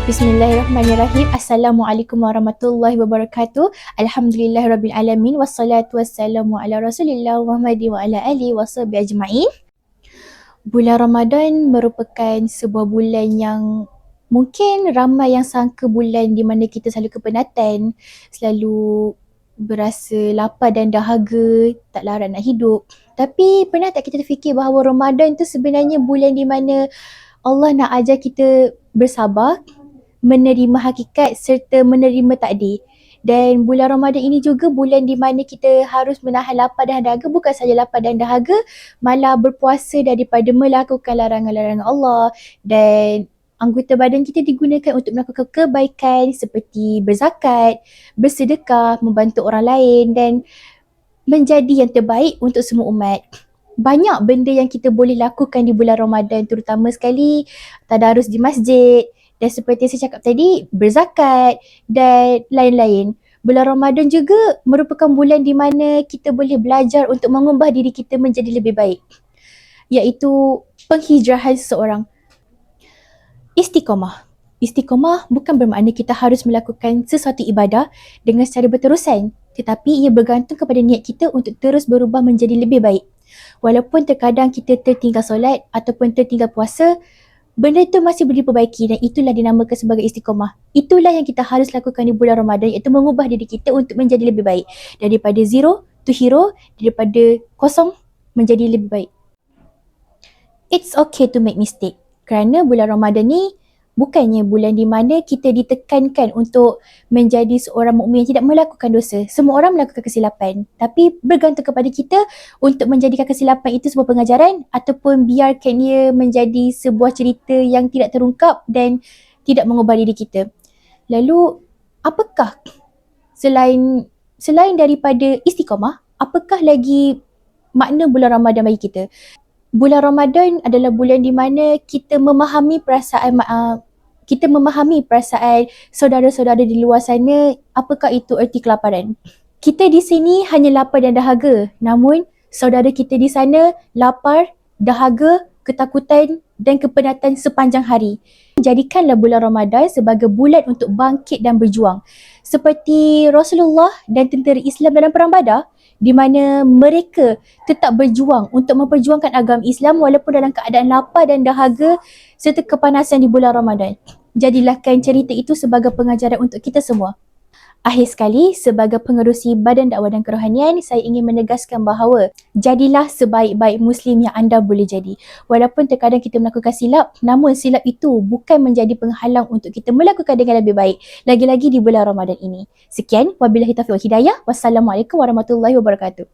Bismillahirrahmanirrahim. Assalamualaikum warahmatullahi wabarakatuh. Alhamdulillahirrabbilalamin. Wassalatu wassalamu ala rasulillah Muhammadi wa ala alihi wa sahbihi ajma'in. Bulan Ramadan merupakan sebuah bulan yang mungkin ramai yang sangka bulan di mana kita selalu kepenatan, selalu berasa lapar dan dahaga, tak larat nak hidup. Tapi pernah tak kita terfikir bahawa Ramadan tu sebenarnya bulan di mana Allah nak ajar kita bersabar, menerima hakikat serta menerima takdir. Dan bulan Ramadan ini juga bulan di mana kita harus menahan lapar dan dahaga, bukan saja lapar dan dahaga, malah berpuasa daripada melakukan larangan-larangan Allah, dan anggota badan kita digunakan untuk melakukan kebaikan seperti berzakat, bersedekah, membantu orang lain dan menjadi yang terbaik untuk semua umat. Banyak benda yang kita boleh lakukan di bulan Ramadan, terutama sekali tadarus di masjid, dan seperti yang saya cakap tadi, berzakat dan lain-lain. Bulan Ramadan juga merupakan bulan di mana kita boleh belajar untuk mengubah diri kita menjadi lebih baik, iaitu penghijrahan seseorang. Istiqamah. Istiqamah bukan bermakna kita harus melakukan sesuatu ibadah dengan secara berterusan, tetapi ia bergantung kepada niat kita untuk terus berubah menjadi lebih baik. Walaupun terkadang kita tertinggal solat ataupun tertinggal puasa, benda itu masih boleh diperbaiki dan itulah dinamakan sebagai istiqamah. Itulah yang kita harus lakukan di bulan Ramadan, iaitu mengubah diri kita untuk menjadi lebih baik. Daripada zero to hero, daripada kosong menjadi lebih baik. It's okay to make mistake. Kerana bulan Ramadan ni bukannya bulan di mana kita ditekankan untuk menjadi seorang mukmin yang tidak melakukan dosa. Semua orang melakukan kesilapan, tapi bergantung kepada kita untuk menjadikan kesilapan itu sebuah pengajaran ataupun biarkan ia menjadi sebuah cerita yang tidak terungkap dan tidak mengubah diri kita. Lalu, apakah selain daripada istiqamah, apakah lagi makna bulan Ramadan bagi kita? Bulan Ramadan adalah bulan di mana kita memahami perasaan saudara-saudara di luar sana, apakah itu erti kelaparan. Kita di sini hanya lapar dan dahaga, namun saudara kita di sana lapar, dahaga, ketakutan dan kepenatan sepanjang hari. Jadikanlah bulan Ramadan sebagai bulan untuk bangkit dan berjuang. Seperti Rasulullah dan tentera Islam dalam Perang Badar, di mana mereka tetap berjuang untuk memperjuangkan agama Islam walaupun dalam keadaan lapar dan dahaga serta kepanasan di bulan Ramadan. Jadilahkan cerita itu sebagai pengajaran untuk kita semua. Akhir sekali, sebagai pengerusi Badan Dakwah dan Kerohanian, saya ingin menegaskan bahawa jadilah sebaik-baik Muslim yang anda boleh jadi. Walaupun terkadang kita melakukan silap, namun silap itu bukan menjadi penghalang untuk kita melakukan dengan lebih baik. Lagi-lagi di bulan Ramadan ini. Sekian, wabillahi taufiq wal hidayah. Wassalamualaikum warahmatullahi wabarakatuh.